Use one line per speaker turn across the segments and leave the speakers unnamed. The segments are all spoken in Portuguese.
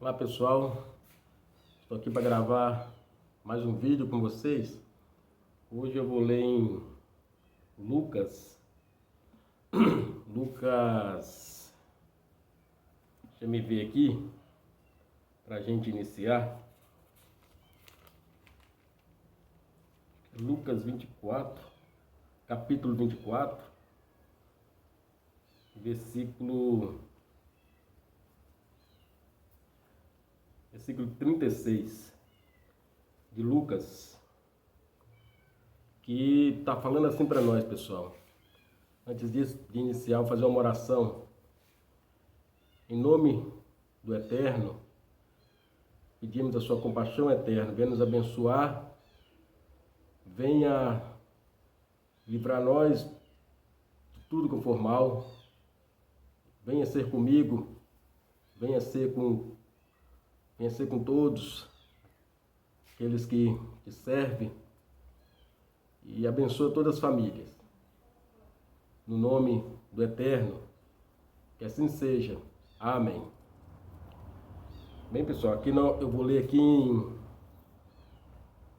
Olá pessoal, estou aqui para gravar mais um vídeo com vocês. Hoje eu vou ler em Lucas, deixa eu me ver aqui, para a gente iniciar. Lucas 24, capítulo 24, versículo 36 de Lucas, que está falando assim para nós, pessoal. Antes de iniciar, eu vou fazer uma oração. Em nome do Eterno, pedimos a sua compaixão eterna, venha nos abençoar, venha livrar nós de tudo que for mal, venha ser comigo, venha ser com todos aqueles que te servem, e abençoa todas as famílias. No nome do Eterno, que assim seja. Amém. Bem, pessoal, aqui eu vou ler aqui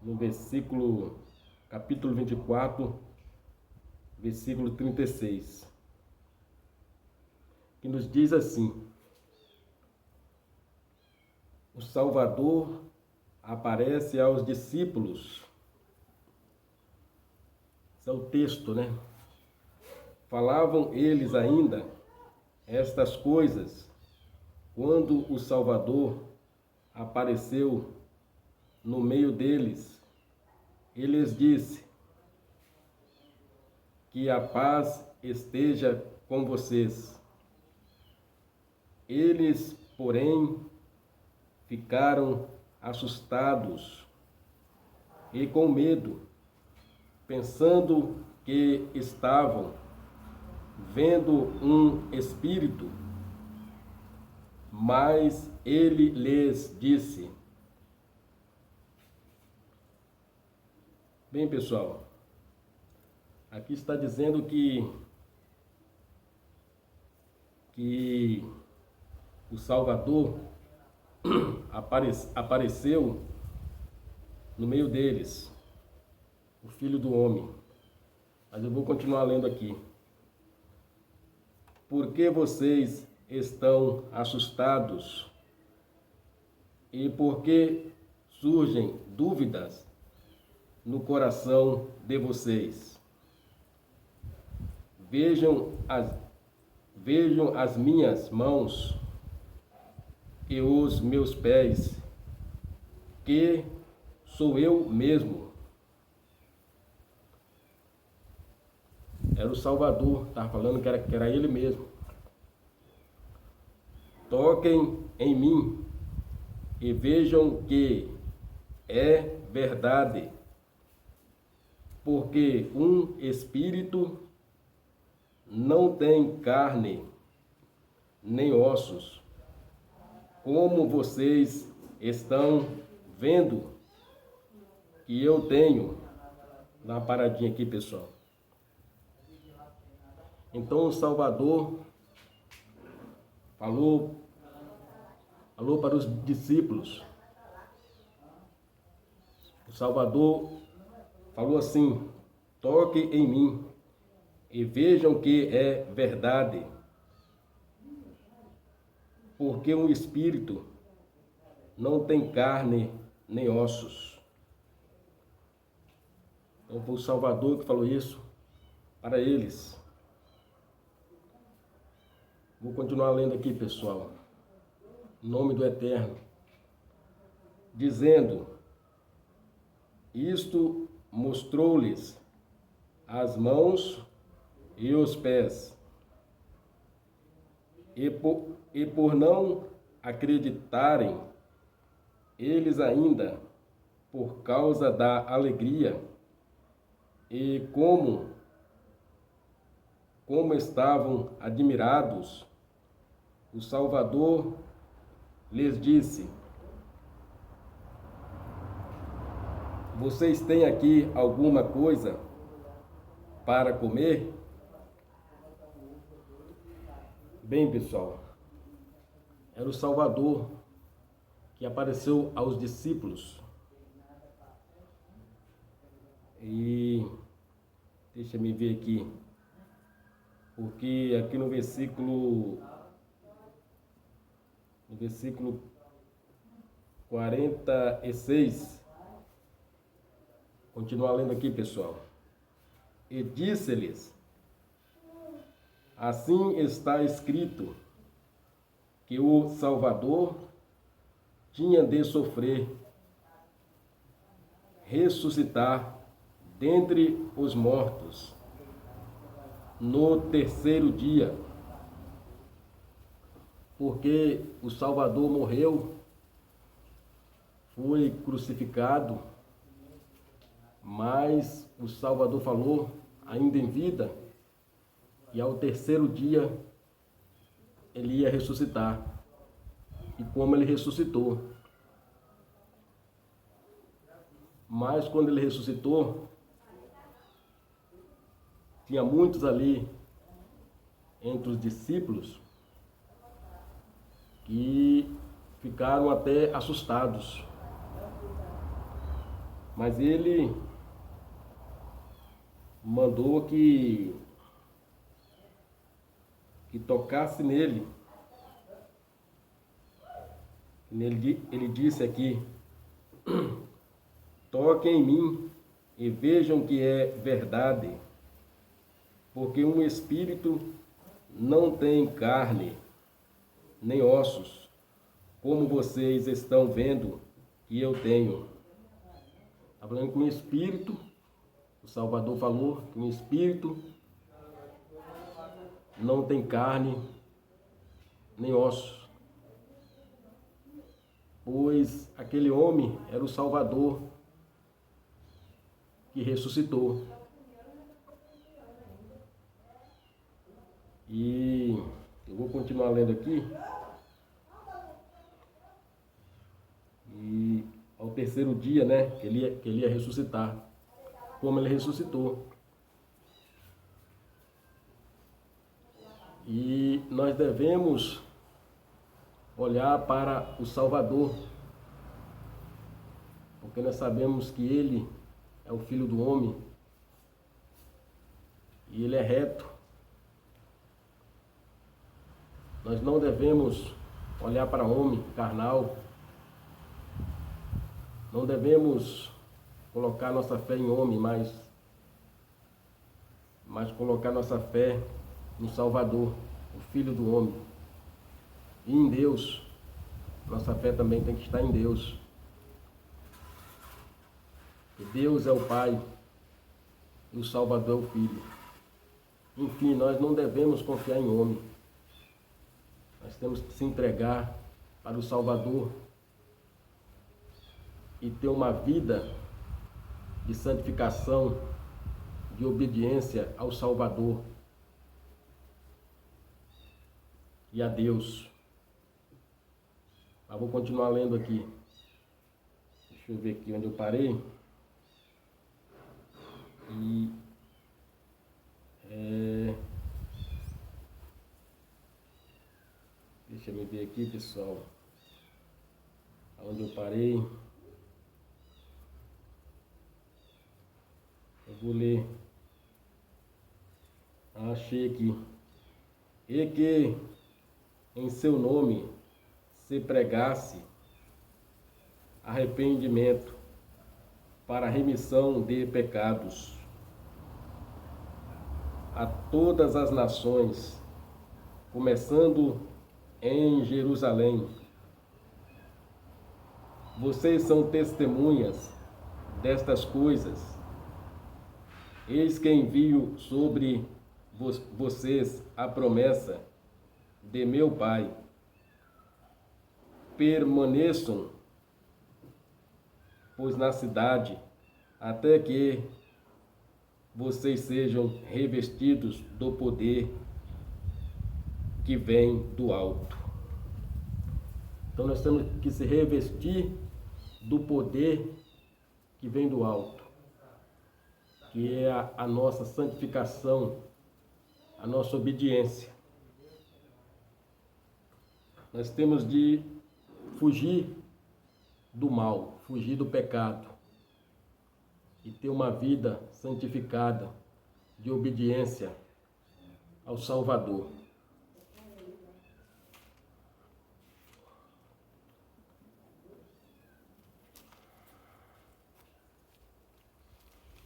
no versículo, capítulo 24, versículo 36, que nos diz assim: o Salvador aparece aos discípulos. Esse é o texto, né? Falavam eles ainda estas coisas quando o Salvador apareceu no meio deles. Ele lhes disse: que a paz esteja com vocês. Eles, porém, ficaram assustados e com medo, pensando que estavam vendo um espírito. Mas ele lhes disse. Bem, pessoal, aqui está dizendo que o Salvador apareceu no meio deles, o Filho do Homem. Mas eu vou continuar lendo aqui. Por que vocês estão assustados? E por que surgem dúvidas no coração de vocês? Vejam as minhas mãos e os meus pés, que sou eu mesmo. Era o Salvador, estava falando que era ele mesmo. Toquem em mim e vejam que é verdade, porque um espírito não tem carne nem ossos, como vocês estão vendo que eu tenho. Dá uma paradinha aqui, pessoal. Então o Salvador falou para os discípulos. O Salvador falou assim: toque em mim e vejam que é verdade, porque um espírito não tem carne nem ossos. Então foi o Salvador que falou isso para eles. Vou continuar lendo aqui, pessoal. Em nome do Eterno. Dizendo: isto mostrou-lhes as mãos e os pés. E por não acreditarem, eles ainda, por causa da alegria, e como estavam admirados, o Salvador lhes disse: vocês têm aqui alguma coisa para comer? Bem, pessoal, era o Salvador que apareceu aos discípulos. E deixa eu ver aqui, porque aqui no versículo 46, continuar lendo aqui, pessoal. E disse-lhes: assim está escrito, que o Salvador tinha de sofrer, ressuscitar dentre os mortos no terceiro dia, porque o Salvador morreu, foi crucificado, mas o Salvador falou ainda em vida, e ao terceiro dia ele ia ressuscitar. E como ele ressuscitou. Mas quando ele ressuscitou, tinha muitos ali entre os discípulos que ficaram até assustados. Mas ele mandou que tocasse nele. Ele disse aqui: toquem em mim e vejam que é verdade, porque um espírito não tem carne nem ossos, como vocês estão vendo que eu tenho. Está falando que um espírito, o Salvador falou que um espírito não tem carne nem ossos, pois aquele homem era o Salvador que ressuscitou. E eu vou continuar lendo aqui. E ao terceiro dia, né, que ele ia ressuscitar, como ele ressuscitou. E nós devemos olhar para o Salvador, porque nós sabemos que ele é o Filho do Homem e ele é reto. Nós não devemos olhar para o homem carnal, não devemos colocar nossa fé em homem, mas colocar nossa fé no Salvador, o Filho do Homem. E em Deus, nossa fé também tem que estar em Deus. Que Deus é o Pai e o Salvador é o Filho. Enfim, nós não devemos confiar em homem. Nós temos que se entregar para o Salvador e ter uma vida de santificação, de obediência ao Salvador e a Deus. Mas vou continuar lendo aqui. Deixa eu ver aqui onde eu parei. Deixa eu ver aqui, pessoal. Onde eu parei. Eu vou ler. Achei aqui. E que em seu nome se pregasse arrependimento para a remissão de pecados a todas as nações, começando em Jerusalém. Vocês são testemunhas destas coisas. Eis que envio sobre vocês a promessa de meu Pai. Permaneçam, pois na cidade, até que vocês sejam revestidos do poder que vem do alto. Então nós temos que se revestir do poder que vem do alto, que é a nossa santificação, a nossa obediência. Nós temos de fugir do mal, fugir do pecado e ter uma vida santificada de obediência ao Salvador.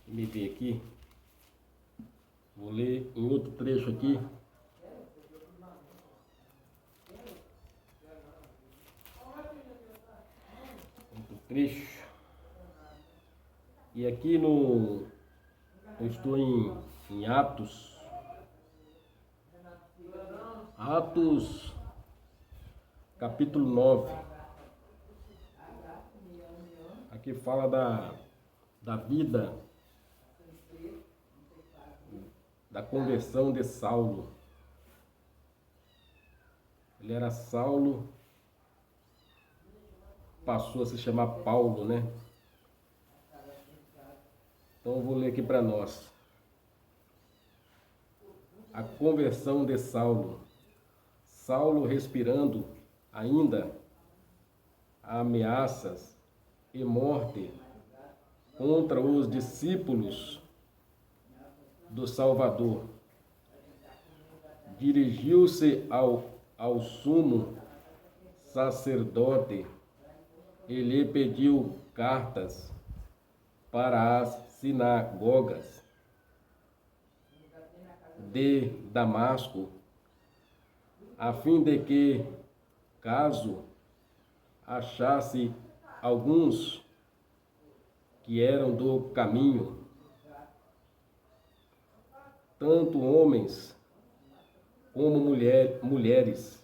Me ver aqui, vou ler em outro trecho aqui. Outro trecho. E aqui eu estou em Atos. Atos, capítulo 9. Aqui fala da vida, da conversão de Saulo. Ele era Saulo, passou a se chamar Paulo, né? Então eu vou ler aqui para nós. A conversão de Saulo. Saulo respirando ainda ameaças e morte contra os discípulos do Salvador. Dirigiu-se ao sumo sacerdote e lhe pediu cartas para as sinagogas de Damasco, a fim de que, caso achasse alguns que eram do caminho, tanto homens como mulheres,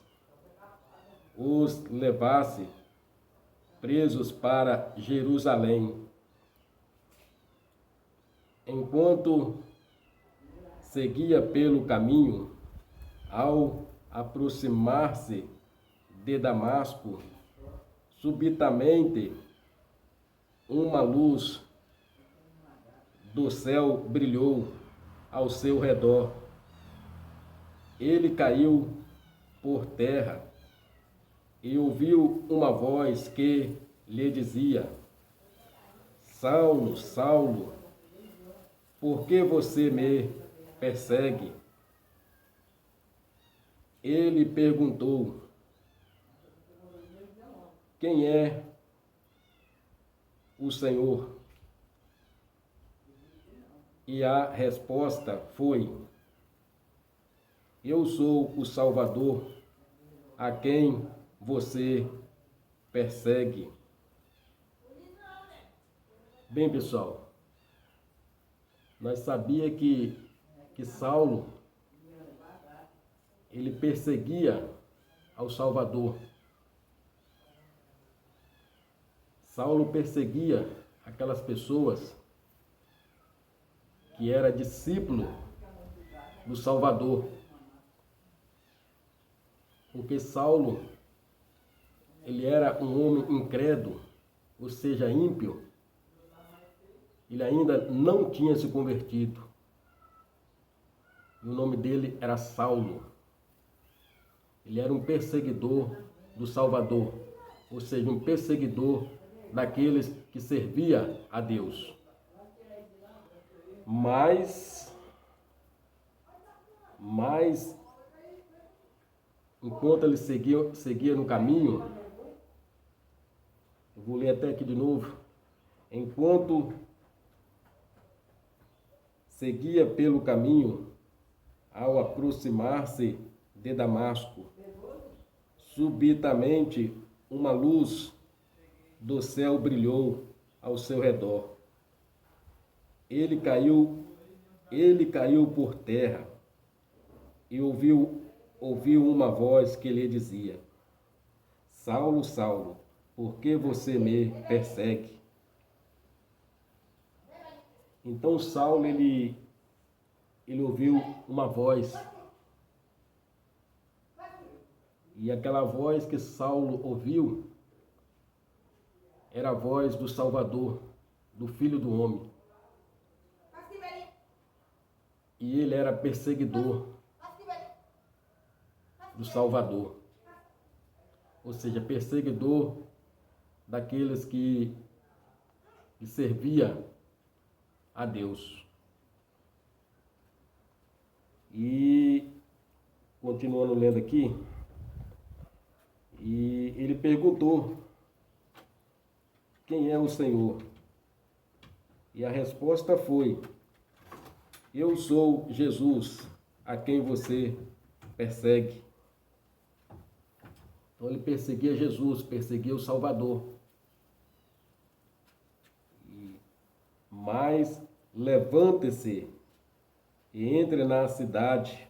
os levasse presos para Jerusalém. Enquanto seguia pelo caminho, ao aproximar-se de Damasco, subitamente uma luz do céu brilhou ao seu redor. Ele caiu por terra e ouviu uma voz que lhe dizia: Saulo, Saulo, por que você me persegue? Ele perguntou: quem é o Senhor? E a resposta foi: eu sou o Salvador, a quem você persegue. Bem, pessoal, nós sabíamos que Saulo, ele perseguia ao Salvador. Saulo perseguia aquelas pessoas que eram discípulos do Salvador. Porque Saulo, ele era um homem incrédulo, ou seja, ímpio. Ele ainda não tinha se convertido. E o nome dele era Saulo. Ele era um perseguidor do Salvador, ou seja, um perseguidor daqueles que servia a Deus. Mas enquanto ele seguia no caminho, eu vou ler até aqui de novo. Enquanto seguia pelo caminho, ao aproximar-se de Damasco, subitamente uma luz do céu brilhou ao seu redor. Ele caiu por terra e ouviu uma voz que lhe dizia: Saulo, Saulo, por que você me persegue? Então Saulo, ele ouviu uma voz. E aquela voz que Saulo ouviu era a voz do Salvador, do Filho do Homem. E ele era perseguidor do Salvador. Ou seja, perseguidor daqueles que servia a Deus. E, continuando lendo aqui, e ele perguntou: quem é o Senhor? E a resposta foi: eu sou Jesus, a quem você persegue. Então ele perseguia Jesus, perseguia o Salvador. Mas levante-se e entre na cidade,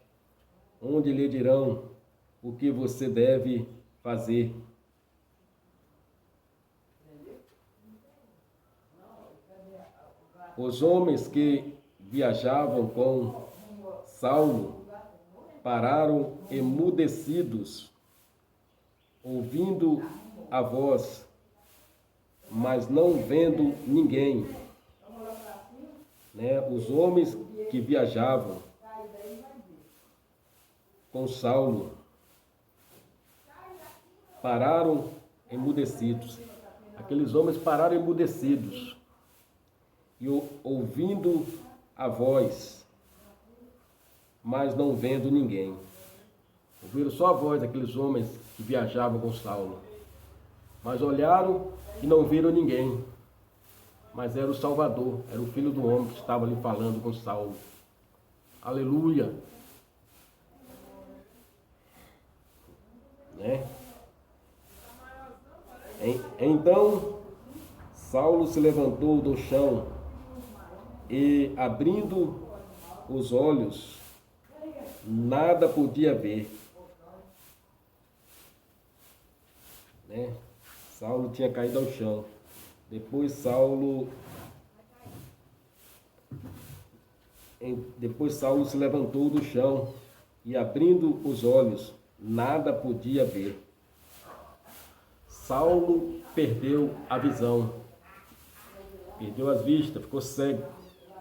onde lhe dirão o que você deve fazer. Os homens que viajavam com Saulo pararam emudecidos, ouvindo a voz, mas não vendo ninguém. Os homens que viajavam com Saulo pararam emudecidos. Aqueles homens pararam emudecidos e ouvindo a voz, mas não vendo ninguém. Ouviram só a voz daqueles homens que viajavam com Saulo, mas olharam e não viram ninguém. Mas era o Salvador, era o Filho do Homem que estava ali falando com Saulo. Aleluia! Então, Saulo se levantou do chão e, abrindo os olhos, nada podia ver. Saulo tinha caído ao chão. Depois Saulo se levantou do chão e, abrindo os olhos, nada podia ver. Saulo perdeu a visão, perdeu as vistas, ficou cego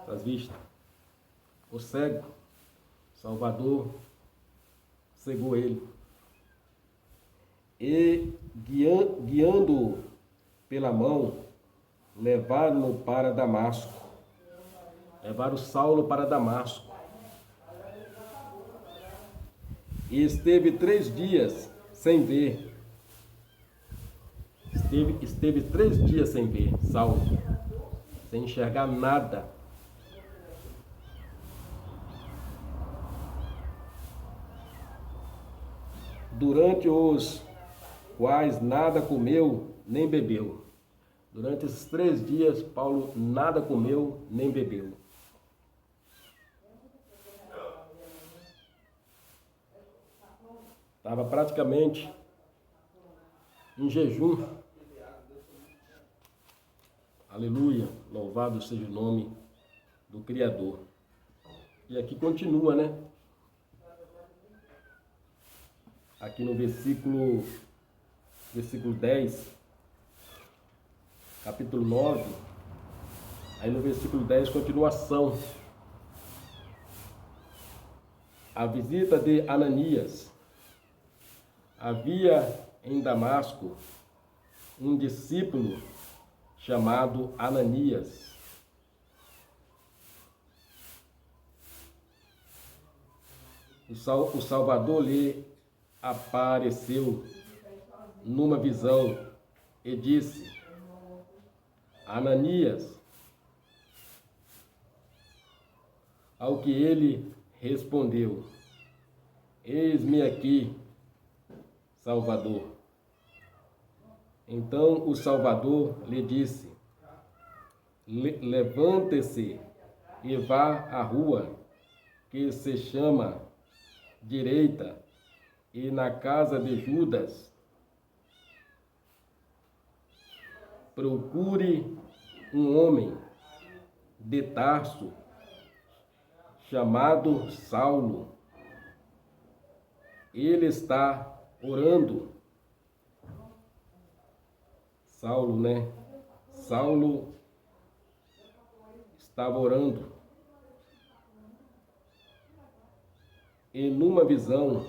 das vistas, ficou cego. Salvador cegou ele e, guiando-o pela mão, levaram-no para Damasco. Levaram Saulo para Damasco. E esteve 3 dias sem ver. Esteve 3 dias sem ver Saulo, sem enxergar nada. Durante os quais nada comeu nem bebeu. Durante esses 3 dias, Paulo nada comeu nem bebeu. Estava praticamente em jejum. Aleluia, louvado seja o nome do Criador. E aqui continua, Aqui no versículo 10, capítulo 9, aí no versículo 10, continuação. A visita de Ananias. Havia em Damasco um discípulo chamado Ananias. O Salvador lhe apareceu numa visão e disse: Ananias. Ao que ele respondeu: eis-me aqui, Salvador. Então o Salvador lhe disse: levante-se e vá à rua que se chama Direita, e na casa de Judas procure um homem de Tarso chamado Saulo. Ele está orando. Saulo, Saulo estava orando. E numa visão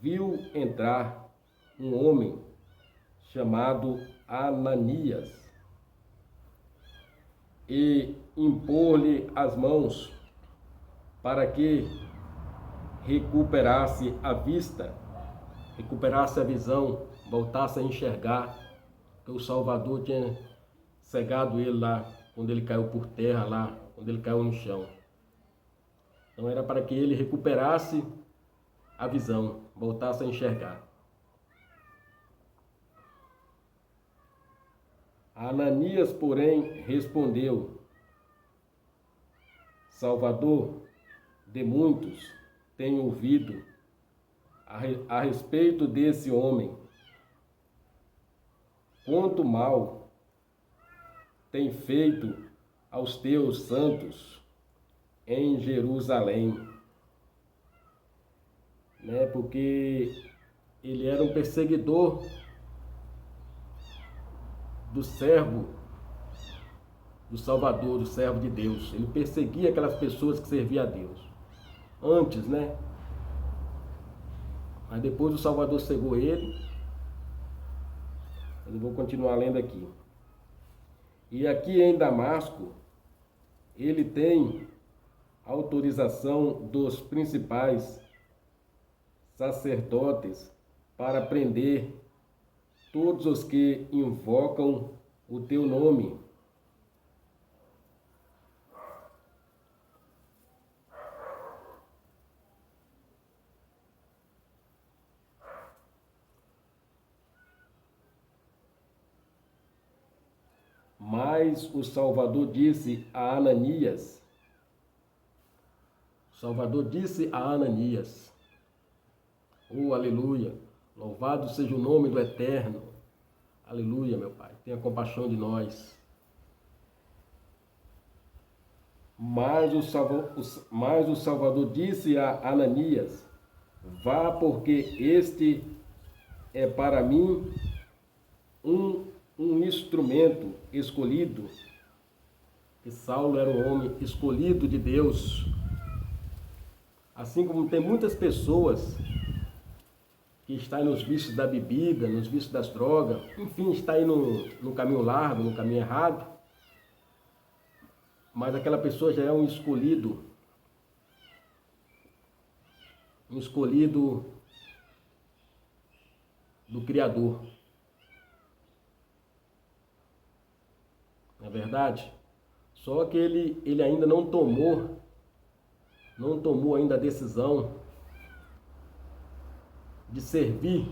viu entrar um homem chamado Ananias, e impor-lhe as mãos para que recuperasse a vista, recuperasse a visão, voltasse a enxergar, que o Salvador tinha cegado ele lá, quando ele caiu por terra lá, quando ele caiu no chão. Então era para que ele recuperasse a visão, voltasse a enxergar. Ananias, porém, respondeu: Salvador, de muitos tenho ouvido a respeito desse homem, quanto mal tem feito aos teus santos em Jerusalém. Porque ele era um perseguidor do servo do Salvador, do servo de Deus. Ele perseguia aquelas pessoas que serviam a Deus. Antes, Mas depois o Salvador cegou ele. Eu vou continuar lendo aqui. E aqui em Damasco, ele tem autorização dos principais sacerdotes para prender todos os que invocam o teu nome. Mas o Salvador disse a Ananias, oh, aleluia, louvado seja o nome do Eterno, aleluia, meu Pai, tenha compaixão de nós. Mas o Salvador disse a Ananias, vá, porque este é para mim um instrumento escolhido. E Saulo era um homem escolhido de Deus. Assim como tem muitas pessoas que estão nos vícios da bebida, nos vícios das drogas, enfim, está aí no caminho largo, no caminho errado, mas aquela pessoa já é um escolhido do Criador. Não é verdade? Só que ele ainda não tomou ainda a decisão de servir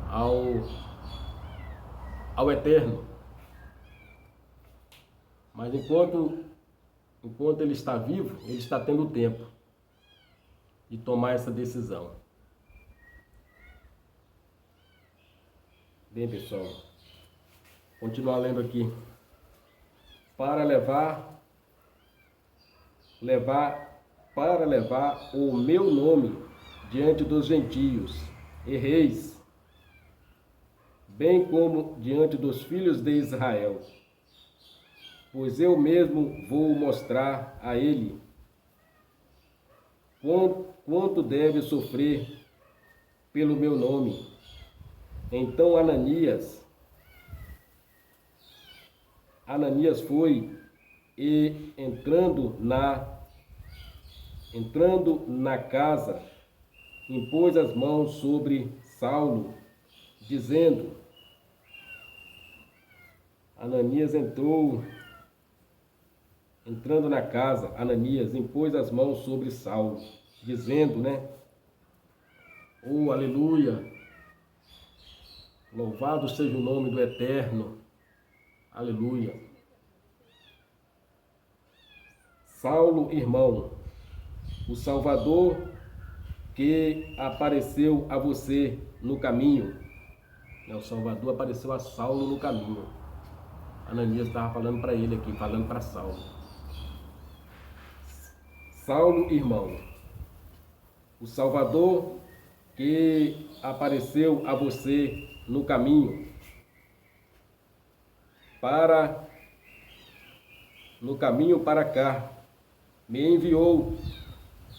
ao Eterno. Mas enquanto ele está vivo, ele está tendo tempo de tomar essa decisão. Bem, pessoal, continuar lendo aqui. Para levar o meu nome diante dos gentios e reis, bem como diante dos filhos de Israel. Pois eu mesmo vou mostrar a ele quanto deve sofrer pelo meu nome. Então Ananias foi e entrando na casa, impôs as mãos sobre Saulo, dizendo, entrando na casa, Ananias impôs as mãos sobre Saulo, dizendo, oh, aleluia, louvado seja o nome do Eterno, aleluia. Saulo, irmão, o Salvador que apareceu a você no caminho. O Salvador apareceu a Saulo no caminho. Ananias estava falando para ele aqui, falando para Saulo. Saulo, irmão, o Salvador que apareceu a você no caminho, para cá, me enviou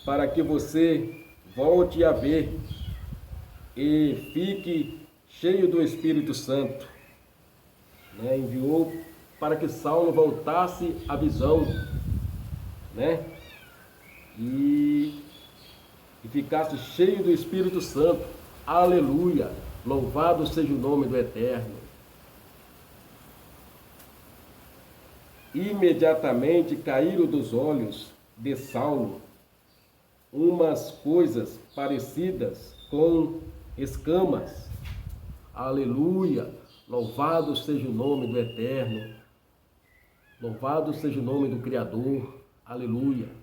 para que você volte a ver e fique cheio do Espírito Santo, né? Enviou para que Saulo voltasse à visão, né? E ficasse cheio do Espírito Santo. Aleluia! Louvado seja o nome do Eterno. Imediatamente caíram dos olhos de Saulo umas coisas parecidas com escamas. Aleluia! Louvado seja o nome do Eterno. Louvado seja o nome do Criador. Aleluia!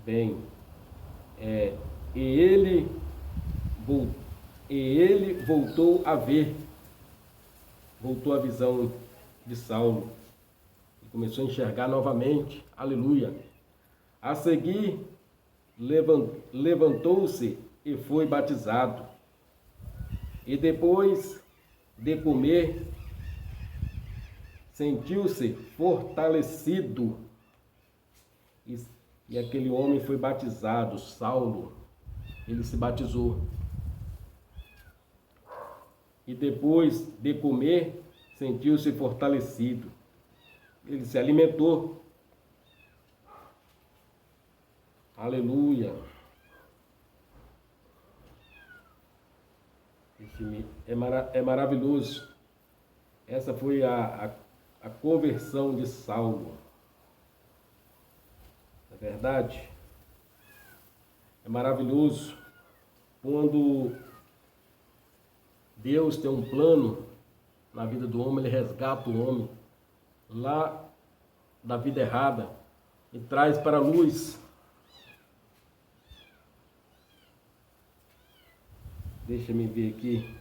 Bem, e ele voltou a ver, voltou a visão de Saulo, e começou a enxergar novamente. Aleluia! A seguir, levantou-se e foi batizado. E depois de comer, sentiu-se fortalecido. E aquele homem foi batizado, Saulo. Ele se batizou. E depois de comer, sentiu-se fortalecido. Ele se alimentou. Aleluia. É maravilhoso. Essa foi a conversão de Saulo. Não é verdade? É maravilhoso quando Deus tem um plano na vida do homem, ele resgata o homem lá da vida errada e traz para a luz. Deixa eu ver aqui.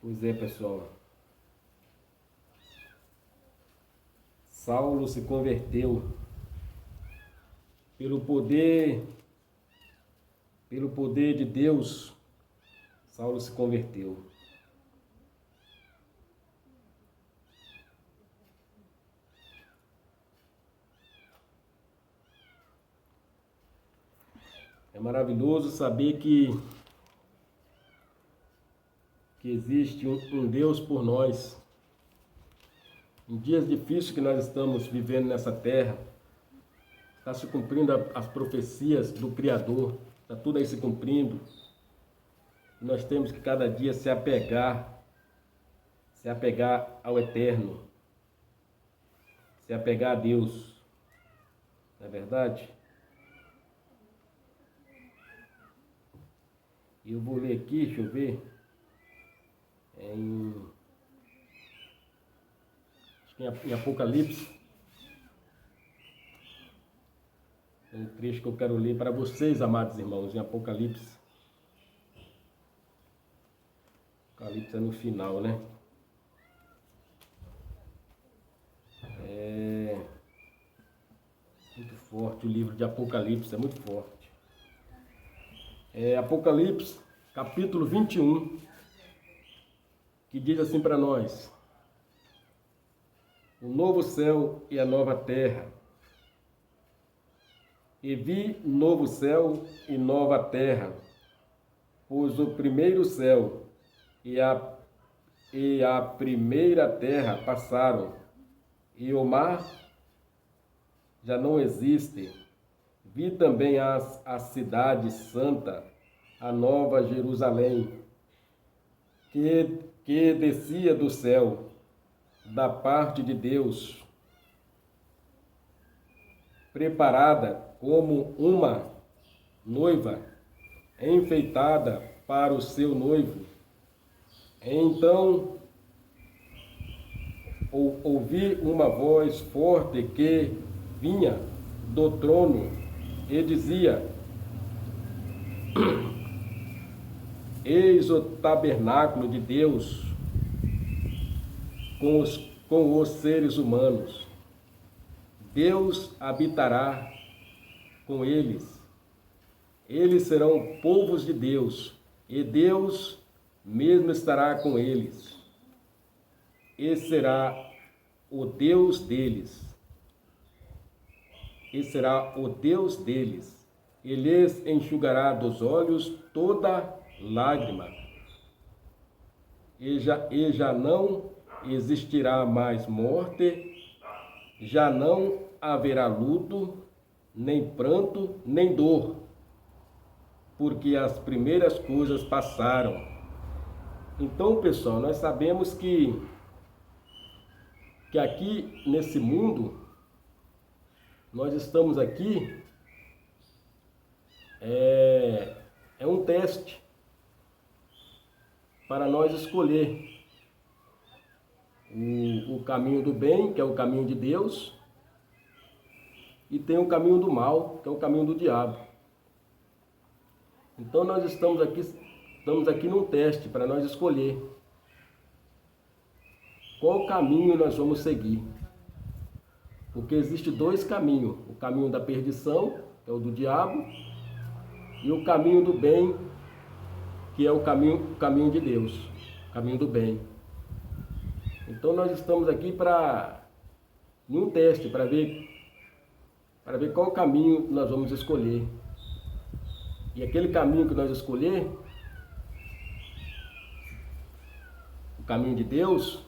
Pois é, pessoal. Saulo se converteu pelo poder de Deus. Saulo se converteu. É maravilhoso saber que existe um Deus por nós. Em dias difíceis que nós estamos vivendo nessa terra, está se cumprindo as profecias do Criador, está tudo aí se cumprindo. Nós temos que cada dia se apegar ao Eterno, se apegar a Deus. Não é verdade? E eu vou ler aqui, deixa eu ver, em Apocalipse, tem um trecho que eu quero ler para vocês, amados irmãos, em Apocalipse. Apocalipse é no final, né? É muito forte o livro de Apocalipse, é muito forte. Apocalipse, capítulo 21, que diz assim para nós: o novo céu e a nova terra. E vi novo céu e nova terra, pois o primeiro céu e a primeira terra passaram, e o mar já não existe. Vi também a cidade santa, a nova Jerusalém, que descia do céu, da parte de Deus, preparada como uma noiva enfeitada para o seu noivo. Então ouvi uma voz forte que vinha do trono e dizia: eis o tabernáculo de Deus com os seres humanos. Deus habitará com eles. Eles serão povos de Deus, e Deus mesmo estará com eles. E será o Deus deles. E será o Deus deles. Ele lhes enxugará dos olhos toda lágrima. E já não existirá mais morte, já não haverá luto, nem pranto, nem dor, porque as primeiras coisas passaram. Então, pessoal, nós sabemos que aqui nesse mundo, nós estamos aqui, é um teste para nós escolher o caminho do bem, que é o caminho de Deus, e tem o caminho do mal, que é o caminho do diabo. Então nós estamos aqui num teste para nós escolher qual caminho nós vamos seguir. Porque existe dois caminhos, o caminho da perdição, que é o do diabo, e o caminho do bem, que é o caminho de Deus, o caminho do bem. Então nós estamos aqui em um teste para ver qual caminho nós vamos escolher. E aquele caminho que nós escolher, o caminho de Deus,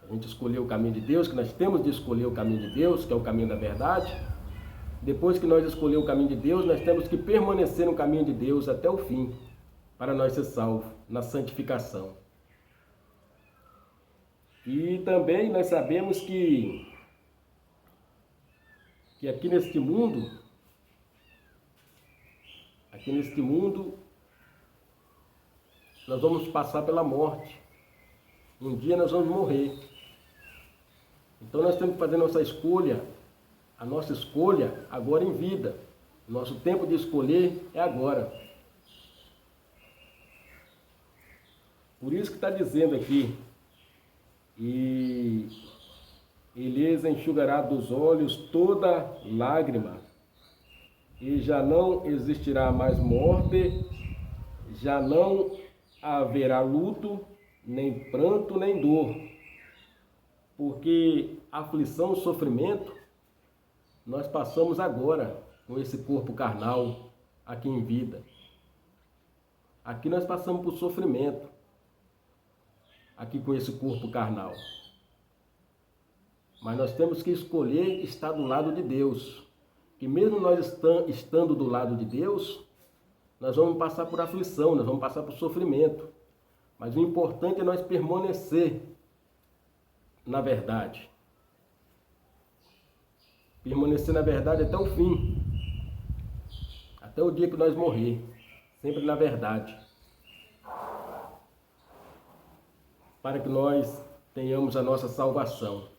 a gente escolheu o caminho de Deus, que nós temos de escolher o caminho de Deus, que é o caminho da verdade. Depois que nós escolhemos o caminho de Deus, nós temos que permanecer no caminho de Deus até o fim, para nós ser salvos, na santificação. E também nós sabemos que aqui neste mundo, nós vamos passar pela morte. Um dia nós vamos morrer. Então nós temos que fazer a nossa escolha agora em vida. Nosso tempo de escolher é agora. Por isso que está dizendo aqui, e lhes enxugará dos olhos toda lágrima, e já não existirá mais morte, já não haverá luto, nem pranto, nem dor, porque aflição, sofrimento, nós passamos agora com esse corpo carnal aqui em vida. Aqui nós passamos por sofrimento, aqui com esse corpo carnal. Mas nós temos que escolher estar do lado de Deus. Que mesmo nós estando do lado de Deus, nós vamos passar por aflição, nós vamos passar por sofrimento. Mas o importante é nós permanecer na verdade. Permanecer na verdade até o fim. Até o dia que nós morrer. Sempre na verdade. Para que nós tenhamos a nossa salvação.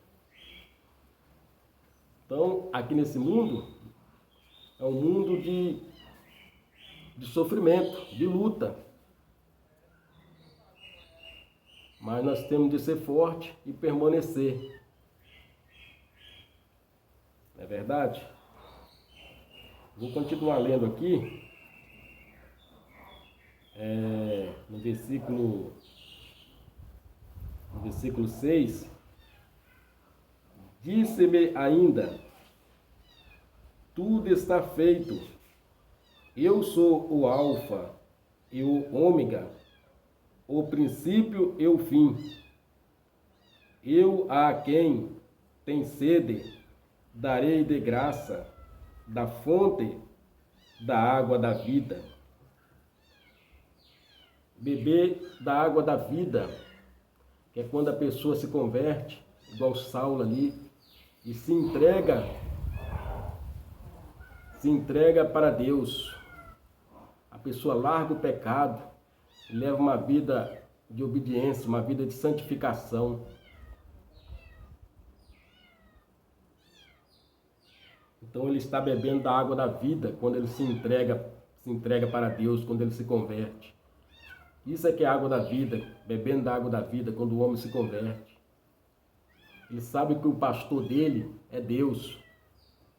Então, aqui nesse mundo, é um mundo de sofrimento, de luta. Mas nós temos de ser forte e permanecer. Não é verdade? Vou continuar lendo aqui. No versículo 6. Disse-me ainda: tudo está feito. Eu sou o Alfa e o Ômega, o princípio e o fim. Eu a quem tem sede darei de graça da fonte da água da vida. Beber da água da vida, que é quando a pessoa se converte, igual Saulo ali, e se entrega para Deus. A pessoa larga o pecado e leva uma vida de obediência, uma vida de santificação. Então ele está bebendo da água da vida quando ele se entrega para Deus, quando ele se converte. Isso é que é a água da vida, bebendo da água da vida quando o homem se converte. Ele sabe que o pastor dele é Deus.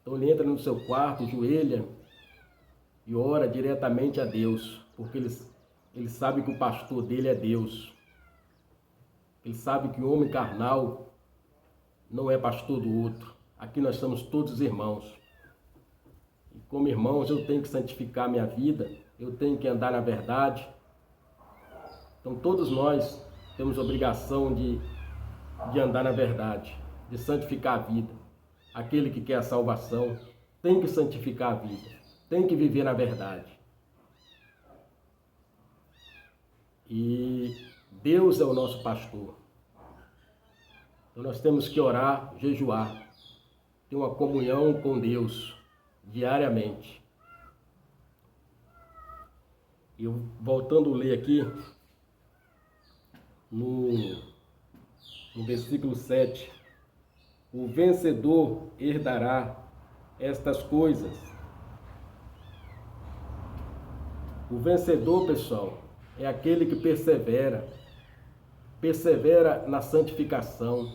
Então ele entra no seu quarto, joelha e ora diretamente a Deus, porque ele sabe que o pastor dele é Deus. Ele sabe que o homem carnal não é pastor do outro. Aqui nós somos todos irmãos. E como irmãos eu tenho que santificar minha vida, eu tenho que andar na verdade. Então todos nós temos obrigação de andar na verdade, de santificar a vida. Aquele que quer a salvação tem que santificar a vida, tem que viver na verdade. E Deus é o nosso pastor. Então nós temos que orar, jejuar, ter uma comunhão com Deus diariamente. E eu, voltando a ler aqui, no versículo 7, o vencedor herdará estas coisas. O vencedor, pessoal, é aquele que persevera na santificação.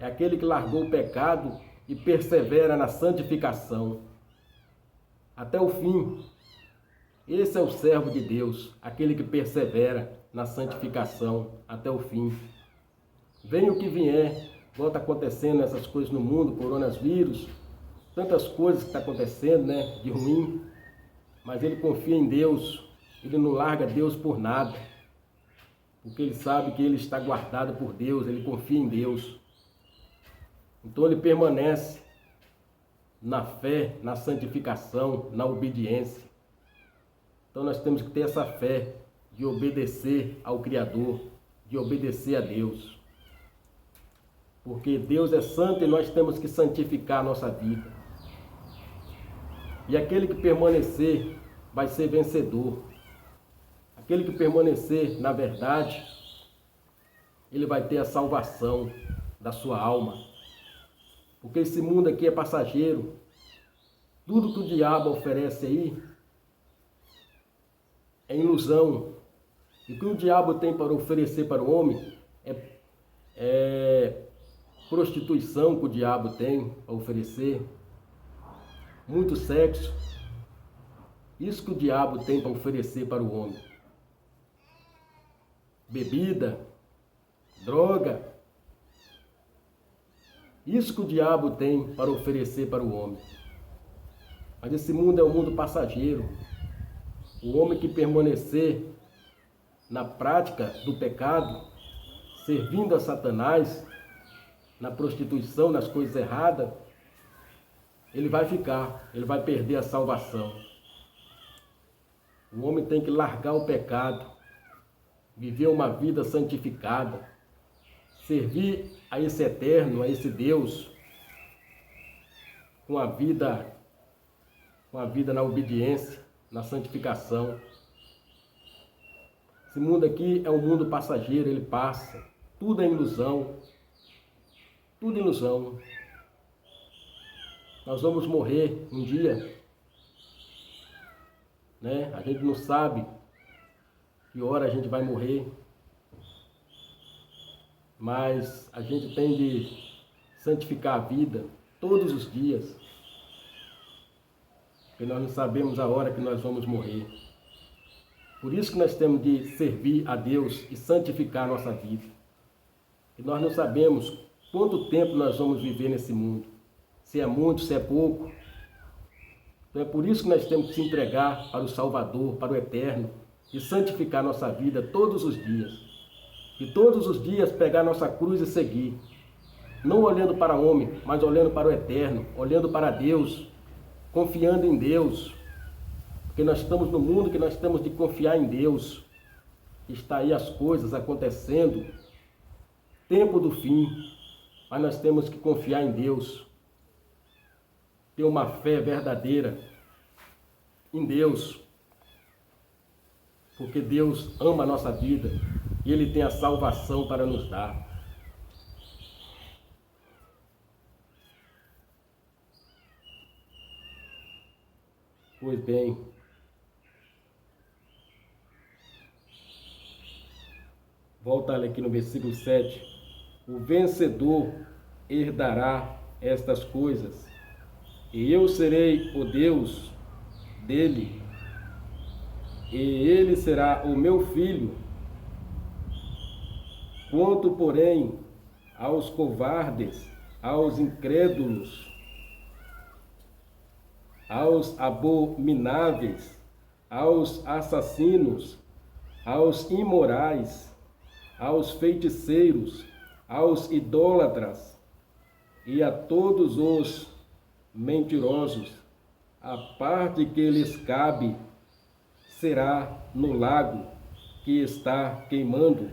É aquele que largou o pecado e persevera na santificação até o fim. Esse é o servo de Deus, aquele que persevera na santificação até o fim. Venha o que vier, igual está acontecendo essas coisas no mundo, coronavírus, tantas coisas que estão acontecendo, né, de ruim, mas ele confia em Deus, ele não larga Deus por nada, porque ele sabe que ele está guardado por Deus, ele confia em Deus. Então ele permanece na fé, na santificação, na obediência. Então nós temos que ter essa fé de obedecer ao Criador, de obedecer a Deus. Porque Deus é santo e nós temos que santificar a nossa vida. E aquele que permanecer vai ser vencedor. Aquele que permanecer na verdade, ele vai ter a salvação da sua alma. Porque esse mundo aqui é passageiro. Tudo que o diabo oferece aí é ilusão. E o que o diabo tem para oferecer para o homem é prostituição que o diabo tem para oferecer, muito sexo. Isso que o diabo tem para oferecer para o homem. Bebida, droga. Isso que o diabo tem para oferecer para o homem. Mas esse mundo é um mundo passageiro. O homem que permanecer na prática do pecado, servindo a Satanás, na prostituição, nas coisas erradas, ele vai ele vai perder a salvação. O homem tem que largar o pecado, viver uma vida santificada, servir a esse eterno, a esse Deus, com a vida na obediência, na santificação. Esse mundo aqui é um mundo passageiro, ele passa, tudo é ilusão, tudo ilusão. Nós vamos morrer um dia, né? A gente não sabe que hora a gente vai morrer, mas a gente tem de santificar a vida todos os dias, porque nós não sabemos a hora que nós vamos morrer. Por isso que nós temos de servir a Deus e santificar a nossa vida. E nós não sabemos quanto tempo nós vamos viver nesse mundo, se é muito, se é pouco. Então é por isso que nós temos que se entregar para o Salvador, para o Eterno, e santificar nossa vida todos os dias. E todos os dias pegar nossa cruz e seguir. Não olhando para o homem, mas olhando para o Eterno, olhando para Deus, confiando em Deus. Porque nós estamos no mundo que nós temos de confiar em Deus. Está aí as coisas acontecendo, tempo do fim, mas nós temos que confiar em Deus. Ter uma fé verdadeira em Deus. Porque Deus ama a nossa vida e Ele tem a salvação para nos dar. Pois bem, volta aqui no versículo 7. O vencedor herdará estas coisas, e eu serei o Deus dele, e ele será o meu filho. Quanto, porém, aos covardes, aos incrédulos, aos abomináveis, aos assassinos, aos imorais, aos feiticeiros, aos idólatras e a todos os mentirosos, a parte que lhes cabe será no lago que está queimando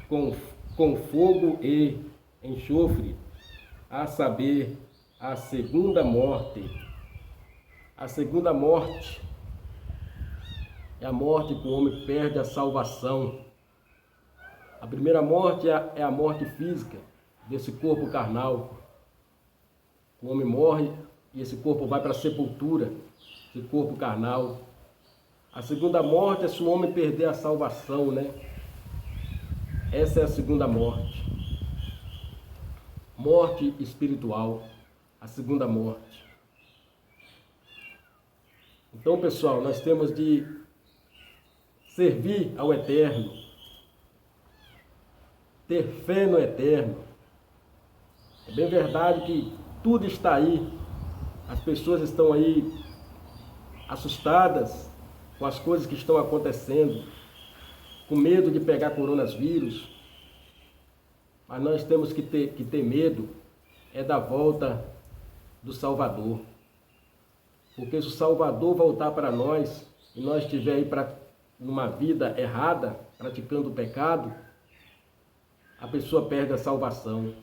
com fogo e enxofre, a saber, a segunda morte. A segunda morte é a morte que o homem perde a salvação. A primeira morte é a morte física desse corpo carnal. O homem morre e esse corpo vai para a sepultura, esse corpo carnal. A segunda morte é se o homem perder a salvação, né? Essa é a segunda morte. Morte espiritual, a segunda morte. Então, pessoal, nós temos de servir ao Eterno, ter fé no Eterno. É bem verdade que tudo está aí, as pessoas estão aí assustadas com as coisas que estão acontecendo, com medo de pegar coronavírus, mas nós temos que ter medo é da volta do Salvador. Porque se o Salvador voltar para nós e nós estiver aí numa vida errada, praticando o pecado, a pessoa perde a salvação.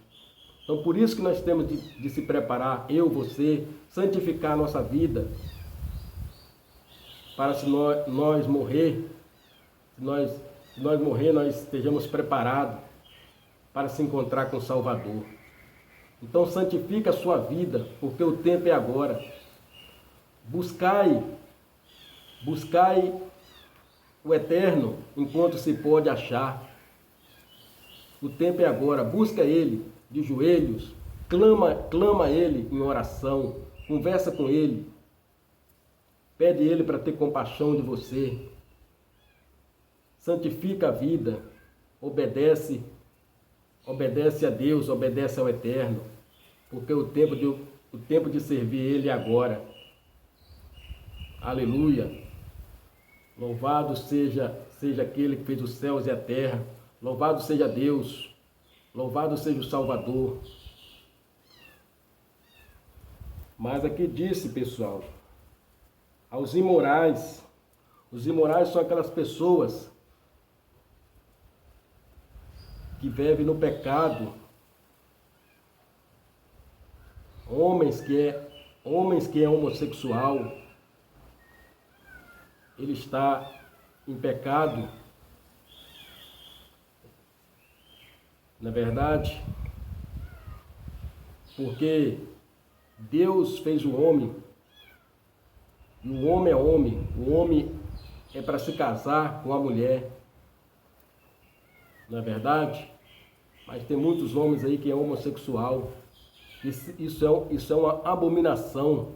Então por isso que nós temos de se preparar, eu, você, santificar a nossa vida, para se nós morrer, nós estejamos preparados para se encontrar com o Salvador. Então santifica a sua vida, porque o tempo é agora. Buscai o Eterno enquanto se pode achar. O tempo é agora, busca Ele de joelhos, clama Ele em oração, conversa com Ele, pede Ele para ter compaixão de você, santifica a vida, obedece a Deus, obedece ao Eterno, porque o tempo de servir Ele é agora. Aleluia! Louvado seja aquele que fez os céus e a terra, louvado seja Deus, louvado seja o Salvador. Mas aqui disse, pessoal, aos imorais, os imorais são aquelas pessoas que vivem no pecado, homens que é homossexual, ele está em pecado, na verdade, porque Deus fez o homem, e o homem é para se casar com a mulher, não é verdade? Mas tem muitos homens aí que é homossexual, isso é uma abominação.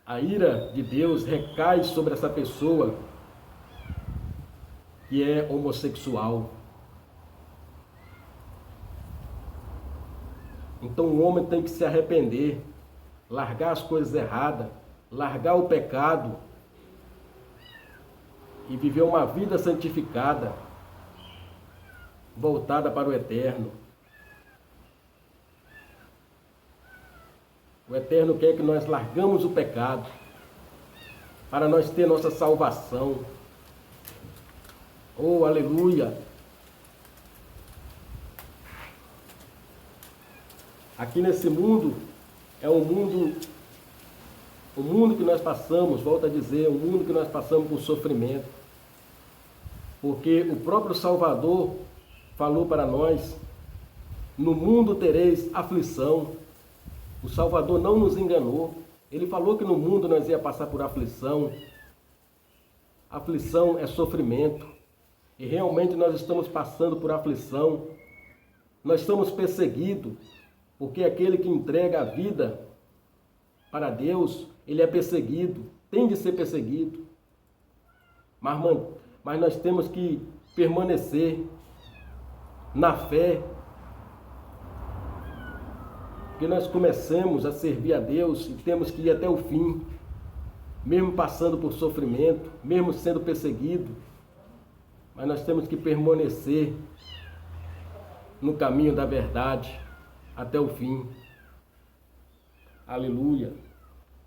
A ira de Deus recai sobre essa pessoa que é homossexual. Então o homem tem que se arrepender, largar as coisas erradas, largar o pecado e viver uma vida santificada, voltada para o Eterno. O Eterno quer que nós largamos o pecado para nós ter nossa salvação. Oh, aleluia! Aqui nesse mundo, é o mundo que nós passamos, volto a dizer, o mundo que nós passamos por sofrimento. Porque o próprio Salvador falou para nós, no mundo tereis aflição. O Salvador não nos enganou. Ele falou que no mundo nós ia passar por aflição. Aflição é sofrimento. E realmente nós estamos passando por aflição. Nós estamos perseguidos, porque aquele que entrega a vida para Deus, ele é perseguido, tem de ser perseguido. Mas nós temos que permanecer na fé, que nós comecemos a servir a Deus e temos que ir até o fim, mesmo passando por sofrimento, mesmo sendo perseguido, mas nós temos que permanecer no caminho da verdade até o fim. Aleluia!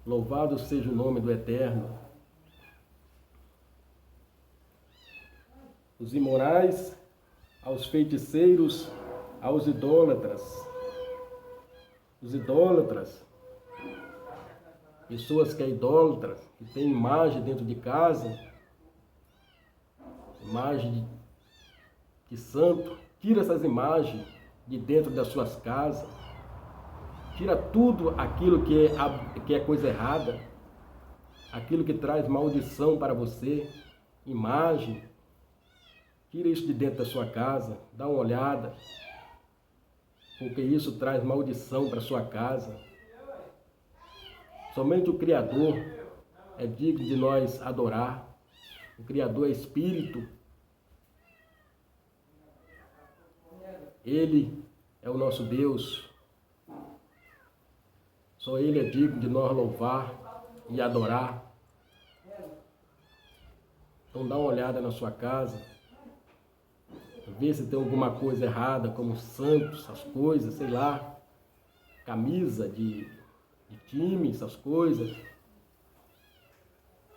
Louvado seja o nome do Eterno. Os imorais, aos feiticeiros, aos idólatras. Os idólatras, pessoas que é idólatras, que tem imagem dentro de casa, imagem de santo, tira essas imagens de dentro das suas casas, tira tudo aquilo que é coisa errada, aquilo que traz maldição para você, imagem, tira isso de dentro da sua casa, dá uma olhada, porque isso traz maldição para sua casa. Somente o Criador é digno de nós adorar. O Criador é Espírito. Ele é o nosso Deus. Só Ele é digno de nós louvar e adorar. Então dá uma olhada na sua casa. Vê se tem alguma coisa errada, como santos, essas coisas, sei lá. Camisa de time, essas coisas.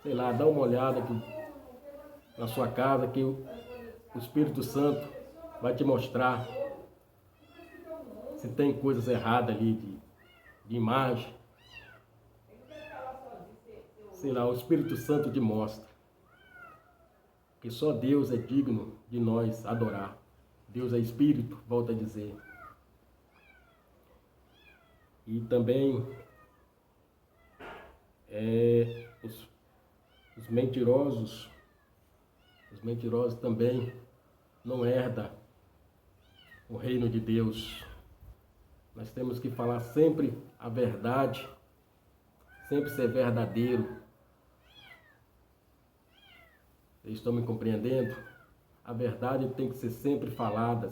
Sei lá, dá uma olhada aqui na sua casa que o Espírito Santo vai te mostrar se tem coisas erradas ali de imagem. Sei lá, o Espírito Santo te mostra que só Deus é digno de nós adorar. Deus é Espírito, volta a dizer. E também os mentirosos também não herdam o reino de Deus. Nós temos que falar sempre a verdade, sempre ser verdadeiro. Vocês estão me compreendendo? A verdade tem que ser sempre falada,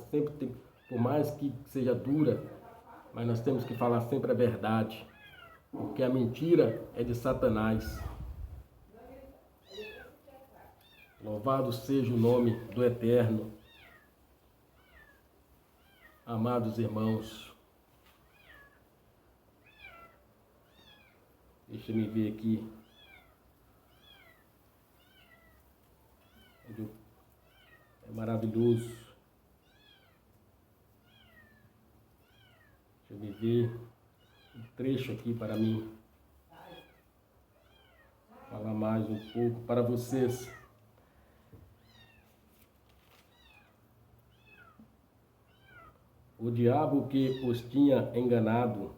por mais que seja dura, mas nós temos que falar sempre a verdade, porque a mentira é de Satanás. Louvado seja o nome do Eterno. Amados irmãos, deixa eu me ver aqui. É maravilhoso. Deixa eu me ver um trecho aqui para mim falar mais um pouco para vocês. O diabo que os tinha enganado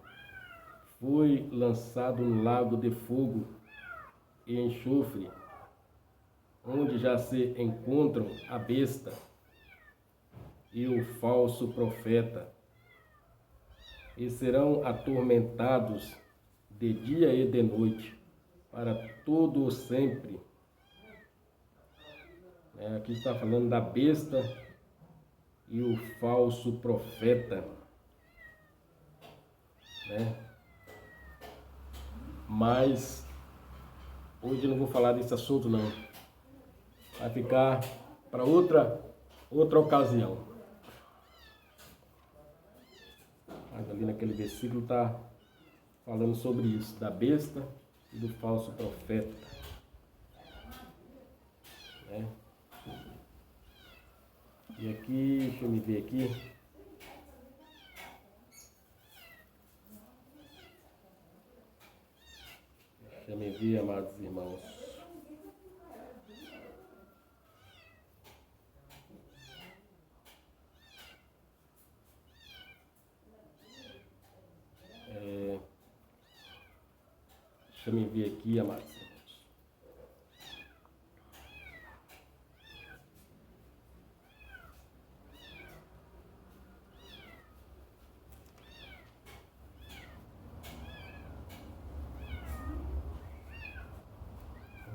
foi lançado no lago de fogo e enxofre, onde já se encontram a besta e o falso profeta, e serão atormentados de dia e de noite, para todo o sempre. Aqui está falando da besta e o falso profeta, Mas hoje eu não vou falar desse assunto não. Vai ficar para outra ocasião. Mas ali naquele versículo está falando sobre isso, da besta e do falso profeta. E aqui, deixa eu me ver aqui. Deixa eu me ver, amados irmãos. Deixa eu me ver aqui, amados irmãos.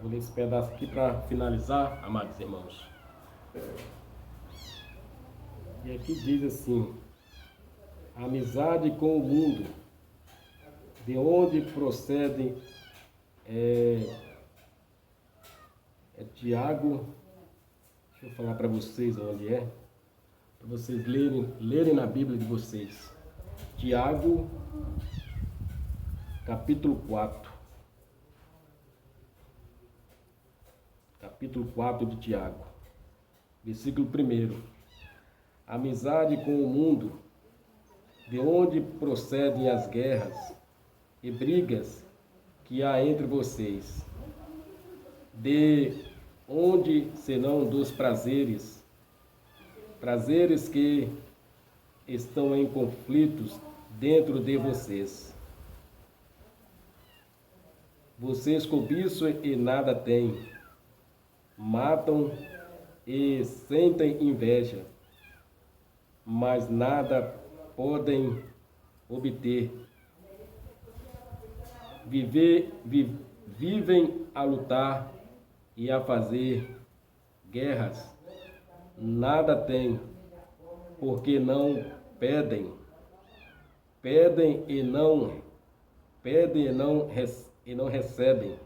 Vou ler esse pedaço aqui para finalizar, amados irmãos. E Aqui diz assim: amizade com o mundo, de onde procede, Tiago, deixa eu falar para vocês onde para vocês lerem na Bíblia de vocês. Tiago, capítulo 4. Capítulo 4 de Tiago, versículo 1. Amizade com o mundo, de onde procedem as guerras e brigas que há entre vocês, de onde senão dos prazeres que estão em conflitos dentro de vocês. Vocês cobiçam e nada têm, matam e sentem inveja, mas nada podem obter. Vivem a lutar e a fazer guerras, nada têm, porque não pedem. Pedem e não recebem,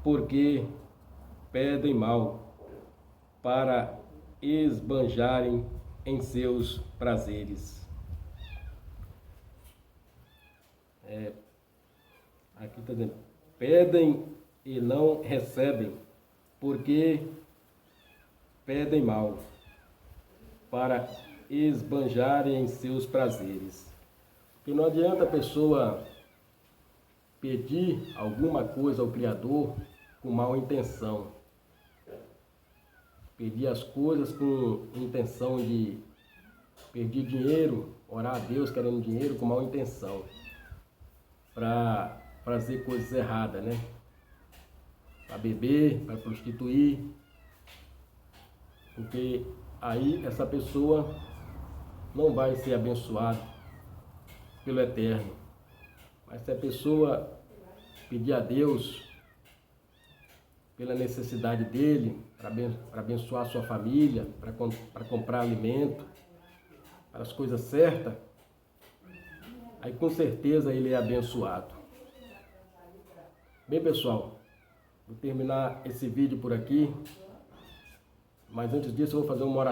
porque pedem mal, para esbanjarem em seus prazeres. Aqui está dizendo: pedem e não recebem, porque pedem mal, para esbanjarem em seus prazeres. Porque não adianta a pessoa pedir alguma coisa ao Criador com mal intenção. Pedir as coisas com intenção de pedir dinheiro, orar a Deus querendo dinheiro com mal intenção, para fazer coisas erradas, né? Para beber, para prostituir, porque aí essa pessoa não vai ser abençoada pelo Eterno. Mas se a pessoa pedir a Deus pela necessidade dele, para abençoar a sua família, para comprar alimento, para as coisas certas, aí com certeza ele é abençoado. Bem, pessoal, vou terminar esse vídeo por aqui, mas antes disso eu vou fazer uma oração.